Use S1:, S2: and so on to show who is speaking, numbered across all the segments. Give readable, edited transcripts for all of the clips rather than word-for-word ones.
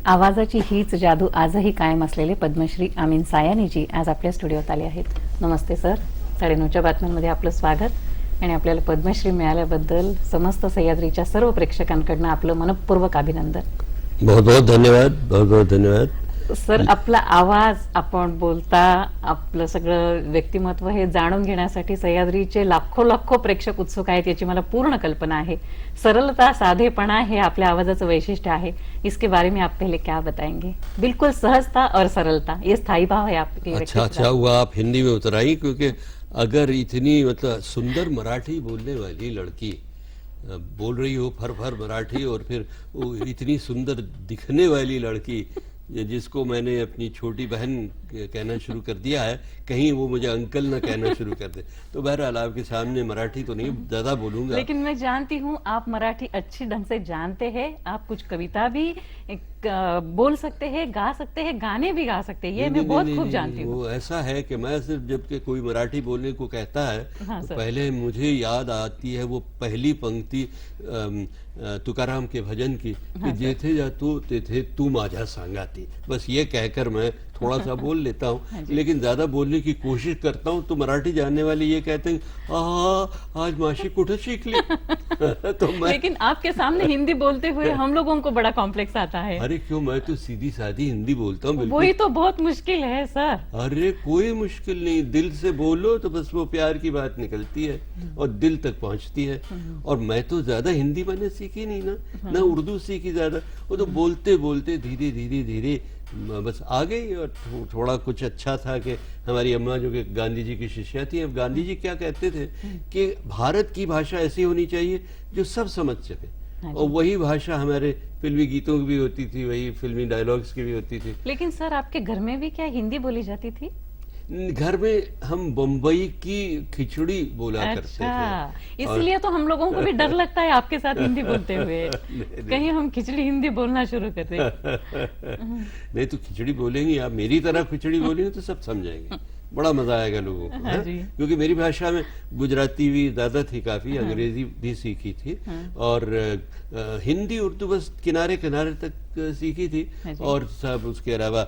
S1: आवाजाची हीच जादू आजही कायम असलेले पद्मश्री अमीन सायानीजी आज आपल्या स्टुडिओत आले आहेत. नमस्ते सर. 9:30च्या बातम्यांमध्ये आपलं स्वागत आणि आपल्याला पद्मश्री मिळाल्याबद्दल समस्त सह्याद्रीच्या सर्व प्रेक्षकांकडून आपलं मनपूर्वक अभिनंदन.
S2: बहुत बहुत धन्यवाद, बहुत बहुत धन्यवाद.
S1: सर, आपला आवाज, आपण बोलता, आपलं सगळं व्यक्तिमत्व हे जाणून घेण्यासाठी सह्याद्रीचे लाखो प्रेक्षक उत्सुक आहेत याची मला पूर्ण कल्पना आहे. सरलता, साधेपणा हे आपल्या आवाजाचं वैशिष्ट्य आहे. इसके बारे में आप पहले क्या बताएंगे? बिल्कुल सहजता और सरलता, ये स्थायी भाव है आपके.
S2: अच्छा हुआ आप हिंदी में उतर आई, क्योंकि अगर इतनी मतलब सुंदर मराठी बोलने वाली लड़की बोल रही हो फर मराठी, और फिर वो इतनी सुंदर दिखने वाली लड़की जिसको मैंने अपनी छोटी बहन कहना शुरू कर दिया है, कहीं वो मुझे अंकल ना कहना शुरू कर दे. तो बहरहाल आपके सामने मराठी तो नहीं ज्यादा बोलूंगा,
S1: लेकिन मैं जानती हूँ आप मराठी अच्छी ढंग से जानते हैं. आप कुछ कविता भी बोल सकते हैं, गा सकते हैं, गाने भी गा सकते हैं. ये मैं बहुत खूब जानती हूँ.
S2: वो ऐसा है कि मैं सिर्फ जब के कोई मराठी बोलने को कहता है,
S1: हाँ,
S2: तो पहले मुझे याद आती है वो पहली पंक्ति तुकाराम के भजन की, कि जेथे जातो तेथे तू माझ्या सांगाती. बस ये कहकर मैं थोड़ा सा बोल लेता हूँ, लेकिन ज्यादा बोलने की कोशिश करता हूँ तो मराठी जानने वाले ये कहते हैं आज माशी कुठे सीखली. तो मैं,
S1: लेकिन आपके सामने हिंदी बोलते हुए हम लोगों को बड़ा कॉम्प्लेक्स आता है.
S2: अरे क्यों, मैं तो सीधी सादी हिंदी बोलता हूँ.
S1: वही तो बहुत मुश्किल है सर.
S2: अरे कोई मुश्किल नहीं, दिल से बोलो तो बस वो प्यार की बात निकलती है और दिल तक पहुंचती है. और मैं तो ज्यादा हिंदी मैंने सीखी नहीं ना उर्दू सीखी ज्यादा. वो तो बोलते बोलते धीरे धीरे धीरे बस आ गई. और थोड़ा कुछ अच्छा था कि हमारी अम्मा जो कि गांधी जी की शिष्या थी, अब गांधी जी क्या कहते थे कि भारत की भाषा ऐसी होनी चाहिए जो सब समझ सके. और वही भाषा हमारे फिल्मी गीतों की भी होती थी, वही फिल्मी डायलॉग्स की भी होती थी.
S1: लेकिन सर, आपके घर में भी क्या हिंदी बोली जाती थी?
S2: घर में हम बम्बई की खिचड़ी बोला करते थे.
S1: इसलिए तो हम लोगों को भी डर लगता है आपके साथ हिंदी बोलते हुए. कहीं हम खिचड़ी हिंदी बोलना शुरू कर दें.
S2: नहीं तो खिचड़ी बोलेंगे आप, मेरी तरह खिचड़ी बोलेंगे तो सब समझाएंगे, बड़ा मजा आएगा लोगों को. क्योंकि मेरी भाषा में गुजराती भी ज्यादा थी काफी, अंग्रेजी भी सीखी थी, और हिंदी उर्दू बस किनारे किनारे तक सीखी थी. और सब उसके अलावा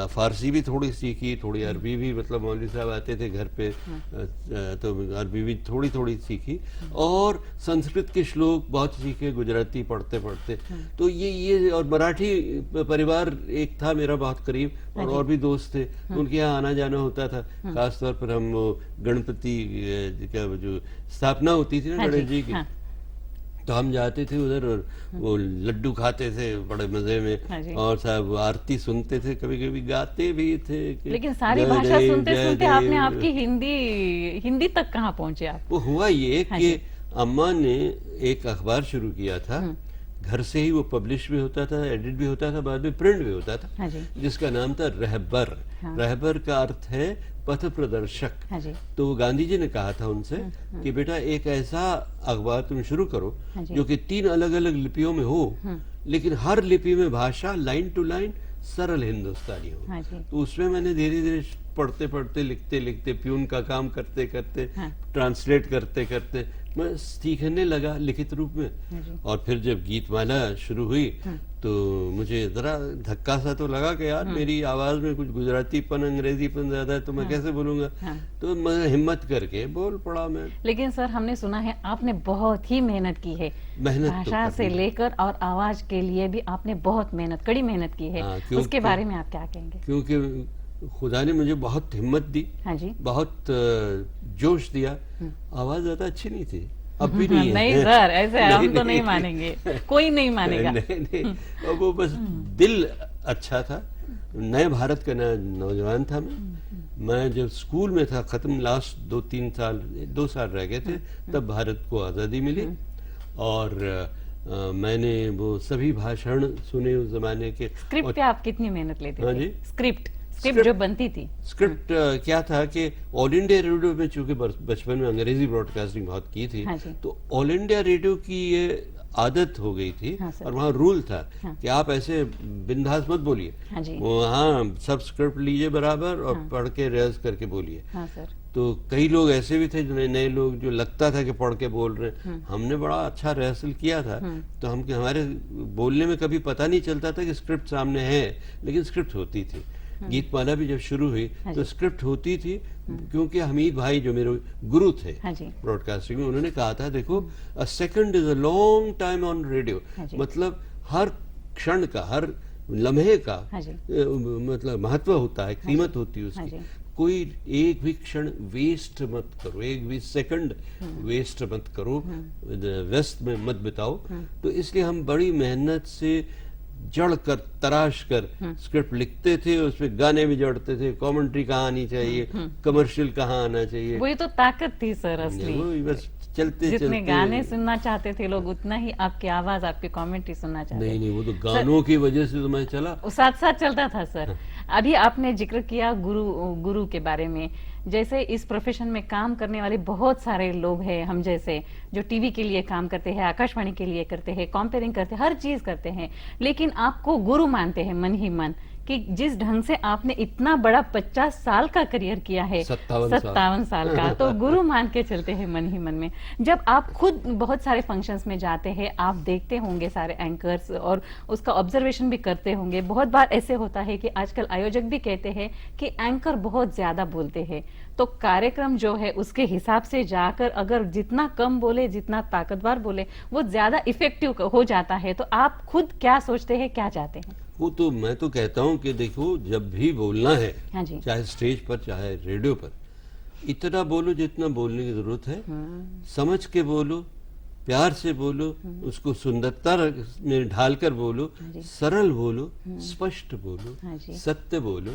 S2: फारसी भी थोड़ी सीखी, थोड़ी अरबी भी, मतलब मौलवी साहब आते थे घर पे तो अरबी भी थोड़ी थोड़ी सीखी, और संस्कृत के श्लोक बहुत सीखे गुजराती पढ़ते पढ़ते. तो ये और मराठी परिवार एक था मेरा बहुत करीब, और भी दोस्त थे, उनके यहाँ आना जाना होता था. खासतौर पर हम गणपति का जो स्थापना होती थी ना गणेश जी की, तो हम जाते थे उधर और वो लड्डू खाते थे बड़े मजे में, और साहब आरती सुनते थे, कभी कभी गाते भी थे.
S1: लेकिन सारी भाषा सुनते सुनते आपने आपकी हिंदी तक कहाँ पहुंचे आप?
S2: वो हुआ ये कि अम्मा ने एक अखबार शुरू किया था, घर से ही वो पब्लिश भी होता था, एडिट भी होता था, बाद में प्रिंट भी होता था, जिसका नाम था रहबर. रहबर का अर्थ है पथ प्रदर्शक. तो गांधी जी ने कहा था उनसे कि बेटा एक ऐसा अखबार तुम शुरू करो जो कि 3 अलग अलग लिपियों में हो, लेकिन हर लिपि में भाषा लाइन टू लाइन सरल हिंदुस्तानी हो. तो उसमें मैंने धीरे धीरे पढ़ते पढ़ते लिखते लिखते प्यून का काम करते करते ट्रांसलेट करते करते मैं सीखने लगा लिखित रूप में. और फिर जब गीतमाला शुरू हुई तो मुझे जरा धक्का सा तो लगा कि यार मेरी आवाज में कुछ गुजरातीपन अंग्रेजीपन ज्यादा है, तो मैं कैसे बोलूंगा. तो मैं हिम्मत करके बोल पड़ा मैं.
S1: लेकिन सर, हमने सुना है आपने बहुत ही मेहनत की है, भाषा से लेकर और आवाज के लिए भी आपने बहुत मेहनत, कड़ी मेहनत की है. उसके बारे में आप क्या कहेंगे?
S2: क्योंकि खुदा ने मुझे बहुत हिम्मत दी, बहुत जोश दिया. आवाज ज्यादा अच्छी नहीं थी, अब भी नहीं है.
S1: नहीं सर, ऐसे हम तो नहीं मानेंगे, कोई नहीं मानेगा.
S2: नहीं. और वो बस दिल अच्छा था. नए भारत का नौजवान था मैं जब स्कूल में था, खत्म लास्ट 2 साल रह गए थे, तब भारत को आजादी मिली. और मैंने वो सभी भाषण सुने उस जमाने के.
S1: स्क्रिप्ट पे आप कितनी मेहनत लेते थे? स्क्रिप्ट जो बनती थी.
S2: स्क्रिप्ट क्या था कि ऑल इंडिया रेडियो में चूंकि बचपन में अंग्रेजी ब्रॉडकास्टिंग बहुत की थी, तो ऑल इंडिया रेडियो की ये आदत हो गई थी. और वहाँ रूल था कि आप ऐसे बिंदास मत बोलिए, वहाँ सब स्क्रिप्ट लीजिए बराबर और पढ़ के रिहर्स करके बोलिए. तो कई लोग ऐसे भी थे जो नए लोग जो लगता था कि पढ़ के बोल रहे हैं। हमने बड़ा अच्छा रिहर्सल किया था, तो हमारे बोलने में कभी पता नहीं चलता था कि स्क्रिप्ट सामने है, लेकिन स्क्रिप्ट होती थी। गीतमाला भी जब शुरू हुई तो स्क्रिप्ट होती थी, क्योंकि हमीद भाई जो मेरे गुरु थे ब्रॉडकास्टिंग में, उन्होंने कहा था देखो, a second is a long time on radio, मतलब हर क्षण का, हर लम्हे का मतलब महत्व होता है, कीमत होती है उसकी। कोई एक भी क्षण वेस्ट मत करो, एक भी सेकंड वेस्ट मत करो, व्यस्त में मत बिताओ। तो इसलिए हम बड़ी मेहनत से जड़ कर तराश कर स्क्रिप्ट लिखते थे, उसमें गाने भी जोड़ते थे, कमेंट्री कहाँ आनी चाहिए, कमर्शियल कहाँ आना चाहिए।
S1: वही तो ताकत थी सर असली।
S2: बस चलते
S1: जितने गाने सुनना चाहते थे लोग, उतना ही आपकी आवाज, आपकी कमेंट्री सुनना चाहते थे।
S2: नहीं, वो तो गानों की वजह से तो मैं चला,
S1: साथ साथ चलता था सर। अभी आपने जिक्र किया गुरु के बारे में। जैसे इस प्रोफेशन में काम करने वाले बहुत सारे लोग हैं हम जैसे, जो टीवी के लिए काम करते हैं, आकाशवाणी के लिए करते हैं, कंपेयरिंग करते हैं, हर चीज करते हैं, लेकिन आपको गुरु मानते हैं मन ही मन, कि जिस ढंग से आपने इतना बड़ा 50 साल का करियर किया है, 57 साल का, तो गुरु मान के चलते हैं मन ही मन में। जब आप खुद बहुत सारे फंक्शंस में जाते हैं, आप देखते होंगे सारे एंकर्स और उसका ऑब्जर्वेशन भी करते होंगे। बहुत बार ऐसे होता है कि आजकल आयोजक भी कहते हैं कि एंकर बहुत ज्यादा बोलते हैं, तो कार्यक्रम जो है उसके हिसाब से जाकर अगर जितना कम बोले, जितना ताकतवर बोले, वो ज्यादा इफेक्टिव हो जाता है। तो आप खुद क्या सोचते हैं, क्या चाहते हैं?
S2: वो तो मैं तो कहता हूँ कि देखो, जब भी बोलना है, चाहे स्टेज पर चाहे रेडियो पर, इतना बोलो जितना बोलने की जरूरत है, समझ के बोलो, प्यार से बोलो, उसको सुंदरता में ढालकर बोलो, सरल बोलो, स्पष्ट बोलो, सत्य बोलो।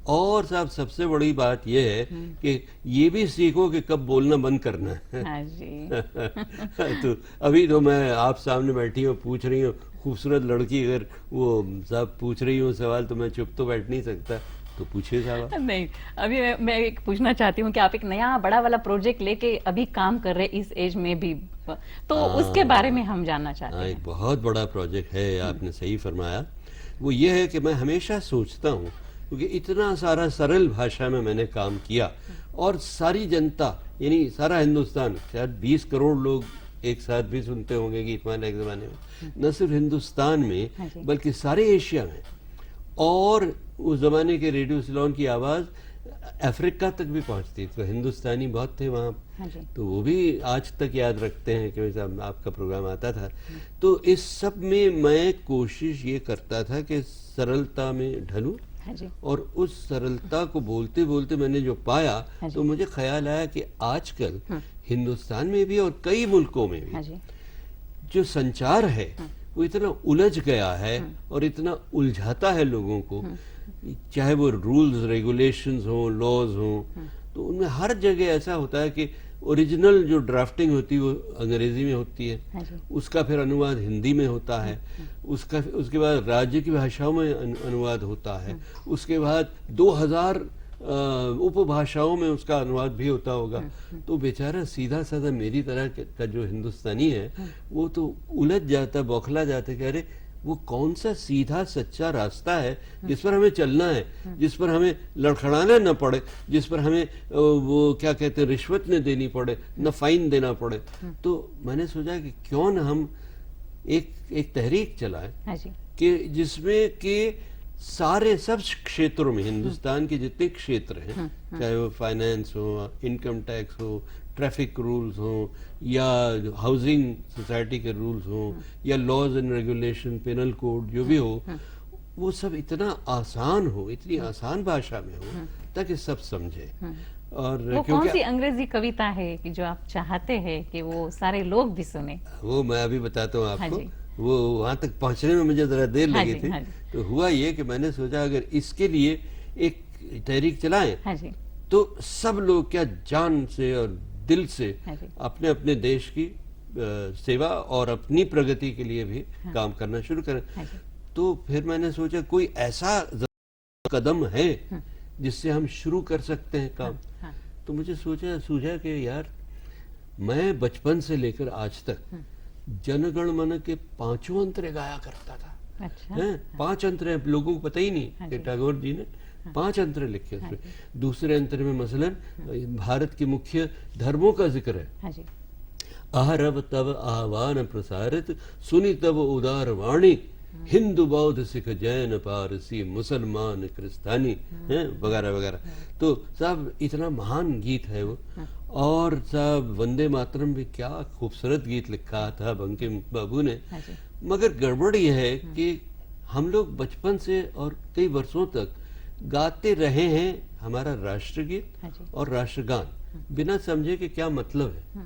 S2: और साहब सबसे बड़ी बात यह है कि ये भी सीखो कि कब बोलना बंद करना है। तो अभी तो मैं आप सामने बैठी हूँ, पूछ रही हूँ, खूबसूरत लड़की अगर वो साहब पूछ रही हूँ सवाल, तो मैं चुप तो बैठ नहीं सकता, तो पूछिए साहब। नहीं,
S1: अभी मैं एक पूछना चाहती हूँ कि आप एक नया बड़ा वाला प्रोजेक्ट लेके अभी काम कर रहे इस एज में भी, तो उसके बारे में हम जानना चाहते हैं।
S2: एक बहुत बड़ा प्रोजेक्ट है, आपने सही फरमाया। वो ये है कि मैं हमेशा सोचता हूँ, क्योंकि इतना सारा सरल भाषा में मैंने काम किया, और सारी जनता यानी सारा हिंदुस्तान, शायद 20 करोड़ लोग एक साथ भी सुनते होंगे गीतमाला एक जमाने में, न सिर्फ हिंदुस्तान में बल्कि सारे एशिया में। और उस जमाने के रेडियो सिलोन की आवाज अफ्रीका तक भी पहुंचती, तो हिंदुस्तानी बहुत थे वहाँ, तो वो भी आज तक याद रखते हैं कि वैसा आपका प्रोग्राम आता था। तो इस सब में मैं कोशिश ये करता था कि सरलता में ढलूं, और उस सरलता को बोलते बोलते मैंने जो पाया, तो मुझे ख्याल आया कि आजकल हिंदुस्तान में भी और कई मुल्कों में भी जो संचार है वो इतना उलझ गया है और इतना उलझाता है लोगों को, चाहे वो रूल्स रेगुलेशंस हो, लॉज हो, तो उनमें हर जगह ऐसा होता है कि ओरिजिनल जो ड्राफ्टिंग होती है वो अंग्रेजी में होती है, उसका फिर अनुवाद हिंदी में होता है, उसके बाद राज्य की भाषाओं में अनुवाद होता है, उसके बाद 2000 उपभाषाओं में उसका अनुवाद भी होता होगा। तो बेचारा सीधा साधा मेरी तरह का जो हिंदुस्तानी है, वो तो उलझ जाता, बौखला जाता कि अरे वो कौन सा सीधा सच्चा रास्ता है जिस पर हमें चलना है, जिस पर हमें लड़खड़ाना न पड़े, जिस पर हमें वो क्या कहते हैं रिश्वत न देनी पड़े, न फाइन देना पड़े। तो मैंने सोचा कि क्यों न हम एक तहरीक चलाएं कि जिसमें कि सारे सब क्षेत्रों में, हिंदुस्तान के जितने क्षेत्र हैं, चाहे वो फाइनेंस हो, इनकम टैक्स हो, ट्रैफिक रूल्स हो, या हाउसिंग सोसाइटी के रूल्स हो, या laws and regulation, penal code जो भी हो, वो सब इतना आसान हो, इतनी आसान भाषा में हो ताकि सब समझे। और
S1: वो कौन सी अंग्रेजी कविता है कि जो आप चाहते हैं कि वो सारे लोग भी सुने?
S2: वो मैं अभी बताता हूँ आपको। वो वहां तक पहुंचने में मुझे जरा देर लगी थी। तो हुआ ये कि मैंने सोचा अगर इसके लिए एक तहरीक चलाएं, तो सब लोग क्या जान से और दिल से अपने अपने देश की सेवा और अपनी प्रगति के लिए भी काम करना शुरू करें। तो फिर मैंने सोचा कोई ऐसा कदम है जिससे हम शुरू कर सकते हैं काम। तो मुझे सूझा कि यार मैं बचपन से लेकर आज तक जनगण मन के 5 अंतरे गाया करता था। 5 अंतरे लोगों को पता ही नहीं कि टैगोर जी ने 5 अंतरे लिखे उसमें। दूसरे अंतरे में मसलन भारत के मुख्य धर्मों का जिक्र है।
S1: हाँ जी।
S2: आहरब तब आह्वान प्रसारित, सुनी तब उदार वाणी, हिंदू बौद्ध सिख जैन पारसी मुसलमान क्रिस्तानी हैं वगैरह वगैरह। तो साहब इतना महान गीत है वो। और साहब वंदे मातरम भी क्या खूबसूरत गीत लिखा था बंकिम बाबू ने। मगर गड़बड़ यह है कि हम लोग बचपन से और कई वर्षों तक गाते रहे हैं हमारा राष्ट्रगीत और राष्ट्रगान बिना समझे कि क्या मतलब है।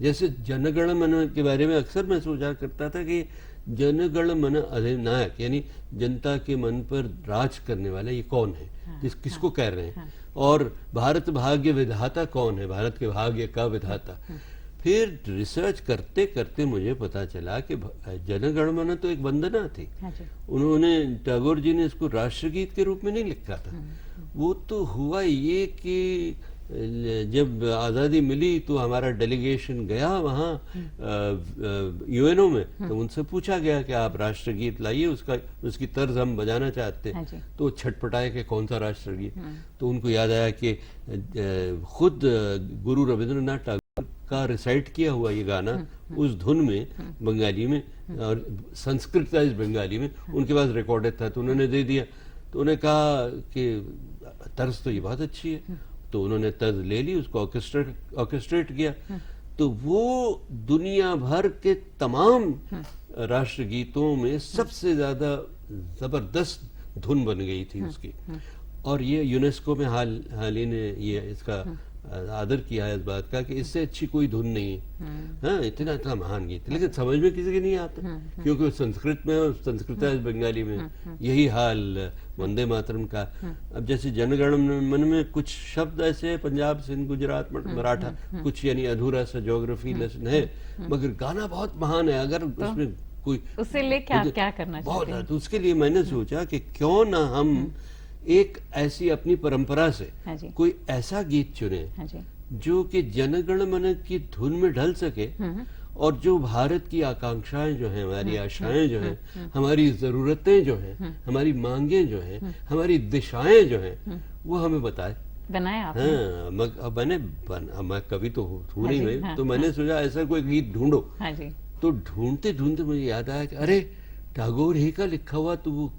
S2: जैसे जनगण मन के बारे में अक्सर मैं सोचा करता था कि जनगण मन अधिनायक यानी जनता के मन पर राज करने वाला ये कौन है, किसको कह रहे हैं, और भारत भाग्य विधाता कौन है, भारत के भाग्य का विधाता। फिर रिसर्च करते करते मुझे पता चला कि जनगण मन तो एक वंदना थी। उन्होंने टैगोर जी ने इसको राष्ट्रगीत के रूप में नहीं लिखा था। वो तो हुआ ये कि जब आज़ादी मिली तो हमारा डेलीगेशन गया वहाँ यूएनओ में, तो उनसे पूछा गया कि आप राष्ट्रगीत लाइए, उसकी तर्ज हम बजाना चाहते हैं। तो छटपटाए कि कौन सा राष्ट्रगीत। तो उनको याद आया कि खुद गुरु रविंद्रनाथ टैगोर का रिसाइट किया हुआ ये गाना उस धुन में बंगाली में और संस्कृत बंगाली में उनके पास रिकॉर्डेड था, तो उन्होंने दे दिया। तो उन्होंने कहा कि तर्ज तो ये बहुत अच्छी है। तो उन्होंने तर्ज ले ली, उसको ऑर्केस्ट्रेट किया। तो वो दुनिया भर के तमाम राष्ट्रगीतों में सबसे ज्यादा जबरदस्त धुन बन गई थी उसकी। और ये यूनेस्को में हाल ही ने ये इसका आदर किया है इस बात का कि इससे अच्छी कोई धुन नहीं है। हाँ, इतना इतना महान गीत, लेकिन समझ में किसी के नहीं आता क्योंकि वो संस्कृत में और संस्कृत बंगाली में। यही हाल वंदे मातरम का। अब जैसे जनगण मन में कुछ शब्द ऐसे हैं पंजाब सिंध गुजरात मराठा कुछ यानी अधूरा सा ज्योग्राफी लेसन है, मगर गाना बहुत महान है। अगर उसमें कोई
S1: उससे लेके आप क्या करना चाहते हैं?
S2: तो उसके लिए मैंने सोचा कि क्यों ना हम एक ऐसी अपनी परंपरा से कोई ऐसा गीत चुने जो कि जनगण मन की धुन में ढल सके और जो भारत की आकांक्षाएं जो हैं, हमारी आशाएं जो हैं, हमारी जरूरतें जो हैं, हमारी मांगे जो हैं, हमारी दिशाएं जो हैं, वो हमें बताए।
S1: बनाया आपने?
S2: हाँ, मैं कवि तो हूँ नहीं भाई। तो मैंने सोचा ऐसा कोई गीत ढूंढो। तो ढूंढते ढूंढते मुझे याद आया कि अरे टैगोर ही का लिखा हुआ तो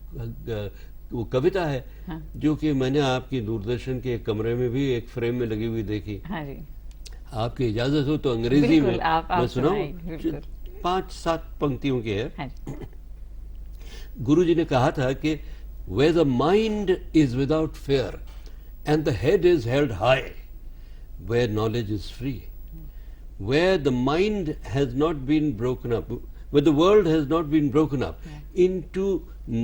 S2: वो कविता है। जो कि मैंने आपकी दूरदर्शन के कमरे में भी एक फ्रेम में लगी हुई देखी। आपकी इजाजत हो तो अंग्रेजी में मैं सुनाऊं। 5-7 पंक्तियों के है। गुरु जी ने कहा था कि where the mind is without fear and the head is held high, where knowledge is free, where the mind has not been broken up, where the world has not been broken up into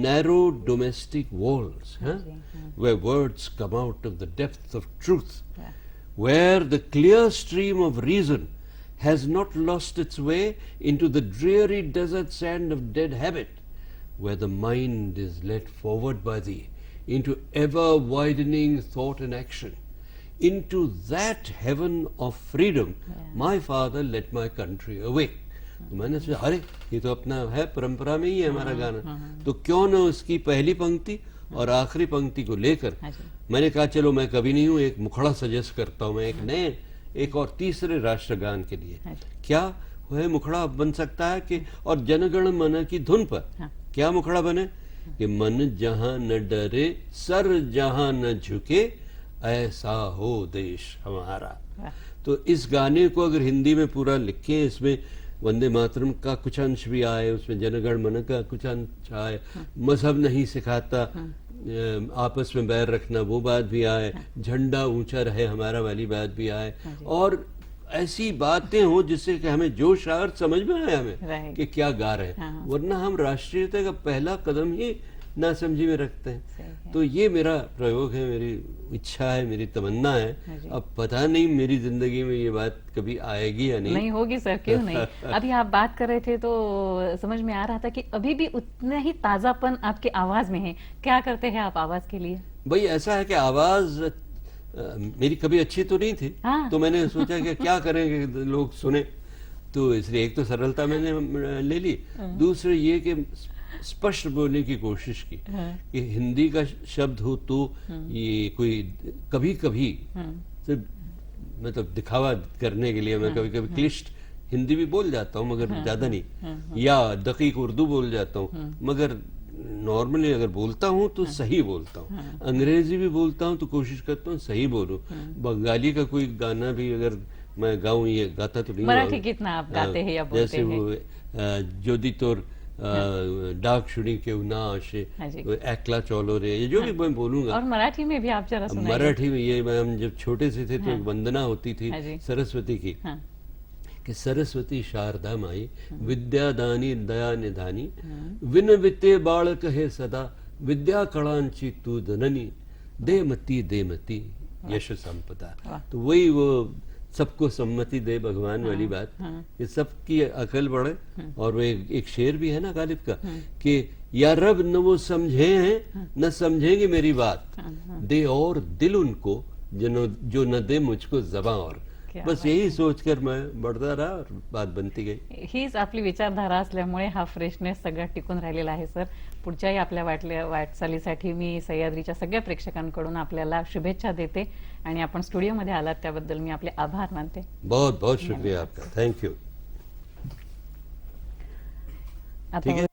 S2: narrow domestic walls, where words come out of the depth of truth, where the clear stream of reason has not lost its way into the dreary desert sand of dead habit, where the mind is led forward by thee into ever widening thought and action, into that heaven of freedom, my father let my country awake. तो मैंने सोचा अरे ये तो अपना है, परंपरा में ही है हमारा गाना, तो क्यों न उसकी पहली पंक्ति और आखिरी पंक्ति को लेकर मैंने कहा चलो मैं कभी नहीं हूँ, एक मुखड़ा सजेस्ट करता हूँ मैं एक नए एक और तीसरे राष्ट्रगान के लिए। क्या वह मुखड़ा बन सकता है कि और जनगण मन की धुन पर क्या मुखड़ा बने कि मन जहां न डरे सर जहां न झुके ऐसा हो देश हमारा। तो इस गाने को अगर हिंदी में पूरा लिखें, इसमें वंदे मातरम का कुछ अंश भी आए, उसमें जनगण मन का कुछ अंश आए, मजहब नहीं सिखाता आपस में बैर रखना वो बात भी आए, झंडा ऊंचा रहे हमारा वाली बात भी आए, और ऐसी बातें हो जिससे कि हमें जोश आए और समझ में आए हमें कि क्या गा रहे हैं। वरना हम राष्ट्रीयता का पहला कदम ही ना समझी में रखते हैं। तो ये मेरा प्रयोग है, मेरी इच्छा है, मेरी तमन्ना है। अब पता नहीं मेरी जिंदगी में ये बात कभी आएगी या नहीं
S1: होगी सर, क्यों नहीं। अभी आप बात कर रहे थे तो समझ में आ रहा था कि अभी भी उतना ही ताजापन आपकी आवाज में है। क्या करते हैं आप आवाज के लिए?
S2: भाई ऐसा है कि आवाज मेरी कभी अच्छी तो नहीं थी। तो मैंने सोचा कि क्या करेंगे लोग सुने, तो इसलिए एक तो सरलता मैंने ले ली, दूसरे ये कि स्पष्ट बोलने की कोशिश की कि हिंदी का शब्द हो तो ये कोई कभी कभी सिर्फ मतलब दिखावा करने के लिए मैं कभी कभी क्लिष्ट हिंदी भी बोल जाता हूँ मगर ज्यादा नहीं, या दकीक उर्दू बोल जाता हूँ मगर नॉर्मली अगर बोलता हूँ तो सही बोलता हूँ। अंग्रेजी भी बोलता हूँ तो कोशिश करता हूँ सही बोलूं। बंगाली का कोई गाना भी अगर मैं गाऊं, ये गाता तो नहीं,
S1: मराठी कितना आप गाते हैं या बोलते
S2: जैसे वो जोदी तोर डाक शुड़ी के ना आशे, एकला चौलो रे, ये जो भी मैं बोलूंगा।
S1: और मराठी में भी आप जरा सुनाइए।
S2: मराठी में ये हम जब छोटे से थे तो एक वंदना होती थी सरस्वती की, कि सरस्वती शारदा माई विद्यादानी दया निधानी, विन विते बाळक हे सदा विद्या कळांची तू जननी, दे मती यश संपदा। तो वही वो सबको सम्मति दे भगवान वाली बात, कि सबकी अकल बढ़े। और वो एक शेर भी है ना गालिब का, कि या रब न वो समझे हैं न समझेंगे मेरी बात, दे और दिल उनको जो न दे मुझको जबां और। बस यही सोचकर मैं बढ़ता रहा और बात बनती गई।
S1: हीच आपली विचारधारा असल्यामुळे हा फ्रेशनेस सगळा टिकून राहिलेला आहे सर। पुढच्याही आपल्या वाटचालीसाठी मी सह्याद्रीच्या सगळ्या प्रेक्षकांकडून आपल्याला शुभेच्छा देते आणि आपण स्टुडिओमध्ये आलात त्याबद्दल मी आपले आभार मानते।
S2: बहुत बहुत शुक्रिया आपका, थैंक यू।
S1: आता